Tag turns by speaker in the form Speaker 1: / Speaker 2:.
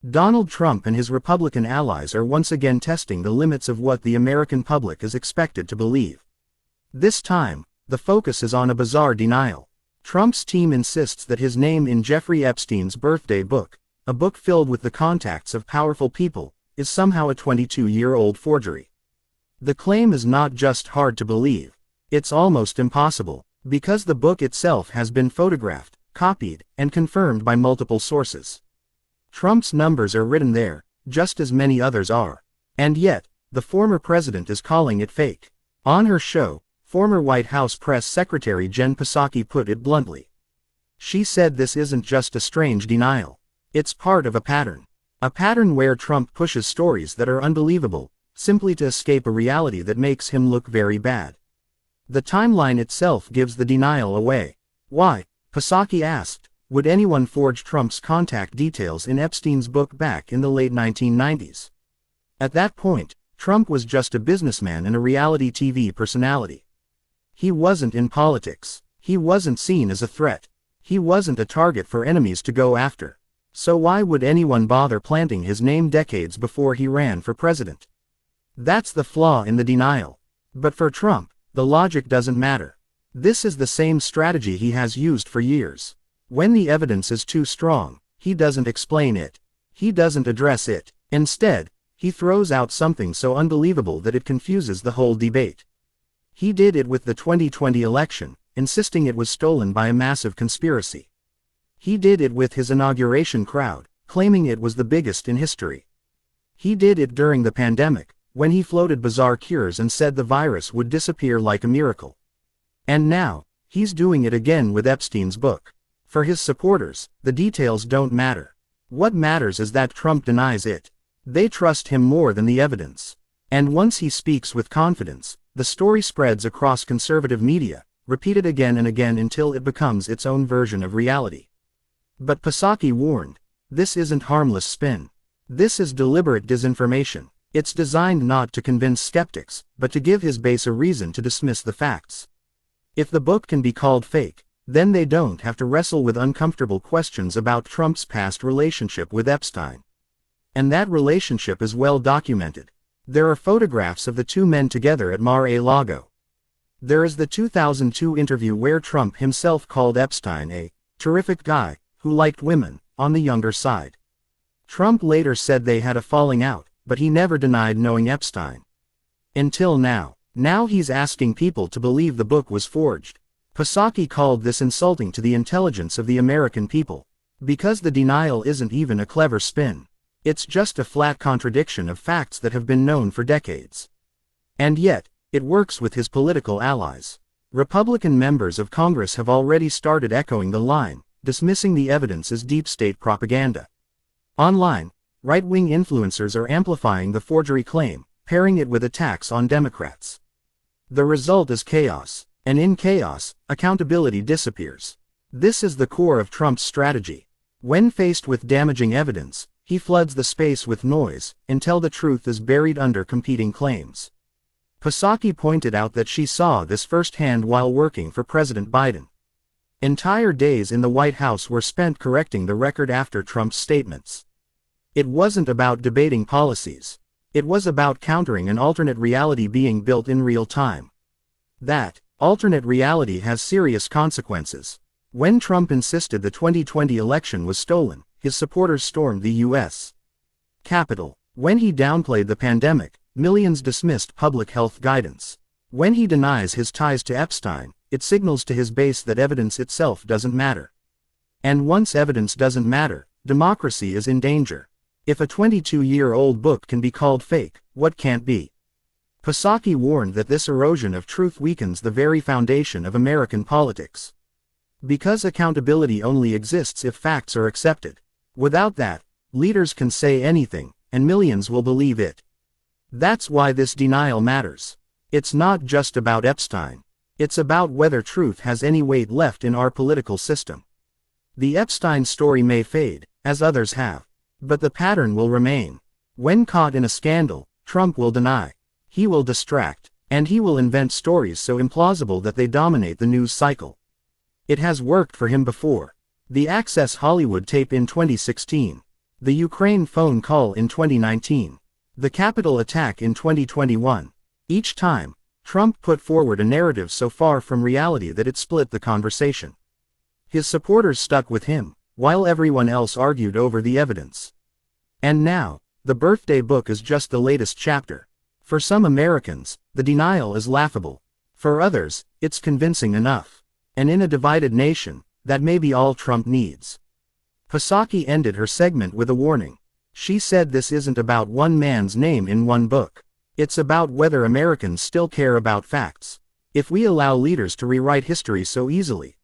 Speaker 1: Donald Trump and his Republican allies are once again testing the limits of what the American public is expected to believe. This time, the focus is on a bizarre denial. Trump's team insists that his name in Jeffrey Epstein's birthday book, a book filled with the contacts of powerful people, is somehow a 22-year-old forgery. The claim is not just hard to believe, it's almost impossible, because the book itself has been photographed, copied, and confirmed by multiple sources. Trump's numbers are written there, just as many others are. And yet, the former president is calling it fake. On her show, former White House Press Secretary Jen Psaki put it bluntly. She said this isn't just a strange denial. It's part of a pattern. A pattern where Trump pushes stories that are unbelievable, simply to escape a reality that makes him look very bad. The timeline itself gives the denial away. Why? Psaki asked. Would anyone forge Trump's contact details in Epstein's book back in the late 1990s? At that point, Trump was just a businessman and a reality TV personality. He wasn't in politics. He wasn't seen as a threat. He wasn't a target for enemies to go after. So why would anyone bother planting his name decades before he ran for president? That's the flaw in the denial. But for Trump, the logic doesn't matter. This is the same strategy he has used for years. When the evidence is too strong, he doesn't explain it. He doesn't address it. Instead, he throws out something so unbelievable that it confuses the whole debate. He did it with the 2020 election, insisting it was stolen by a massive conspiracy. He did it with his inauguration crowd, claiming it was the biggest in history. He did it during the pandemic, when he floated bizarre cures and said the virus would disappear like a miracle. And now, he's doing it again with Epstein's book. For his supporters, the details don't matter. What matters is that Trump denies it. They trust him more than the evidence. And once he speaks with confidence, the story spreads across conservative media, repeated again and again until it becomes its own version of reality. But Psaki warned, this isn't harmless spin. This is deliberate disinformation. It's designed not to convince skeptics, but to give his base a reason to dismiss the facts. If the book can be called fake, then they don't have to wrestle with uncomfortable questions about Trump's past relationship with Epstein. And that relationship is well documented. There are photographs of the two men together at Mar-a-Lago. There is the 2002 interview where Trump himself called Epstein a terrific guy who liked women on the younger side. Trump later said they had a falling out, but he never denied knowing Epstein. Until now. Now he's asking people to believe the book was forged. Psaki called this insulting to the intelligence of the American people. Because the denial isn't even a clever spin. It's just a flat contradiction of facts that have been known for decades. And yet, it works with his political allies. Republican members of Congress have already started echoing the line, dismissing the evidence as deep state propaganda. Online, right-wing influencers are amplifying the forgery claim, pairing it with attacks on Democrats. The result is chaos. And in chaos, accountability disappears. This is the core of Trump's strategy. When faced with damaging evidence, he floods the space with noise, until the truth is buried under competing claims. Psaki pointed out that she saw this firsthand while working for President Biden. Entire days in the White House were spent correcting the record after Trump's statements. It wasn't about debating policies. It was about countering an alternate reality being built in real time. That alternate reality has serious consequences. When Trump insisted the 2020 election was stolen, his supporters stormed the U.S. Capitol. When he downplayed the pandemic, millions dismissed public health guidance. When he denies his ties to Epstein, it signals to his base that evidence itself doesn't matter. And once evidence doesn't matter, democracy is in danger. If a 22-year-old book can be called fake, what can't be? Psaki warned that this erosion of truth weakens the very foundation of American politics. Because accountability only exists if facts are accepted. Without that, leaders can say anything, and millions will believe it. That's why this denial matters. It's not just about Epstein. It's about whether truth has any weight left in our political system. The Epstein story may fade, as others have. But the pattern will remain. When caught in a scandal, Trump will deny. He will distract, and he will invent stories so implausible that they dominate the news cycle. It has worked for him before. The Access Hollywood tape in 2016. The Ukraine phone call in 2019. The Capitol attack in 2021. Each time, Trump put forward a narrative so far from reality that it split the conversation. His supporters stuck with him, while everyone else argued over the evidence. And now, the birthday book is just the latest chapter. For some Americans, the denial is laughable. For others, it's convincing enough. And in a divided nation, that may be all Trump needs. Psaki ended her segment with a warning. She said this isn't about one man's name in one book. It's about whether Americans still care about facts. If we allow leaders to rewrite history so easily,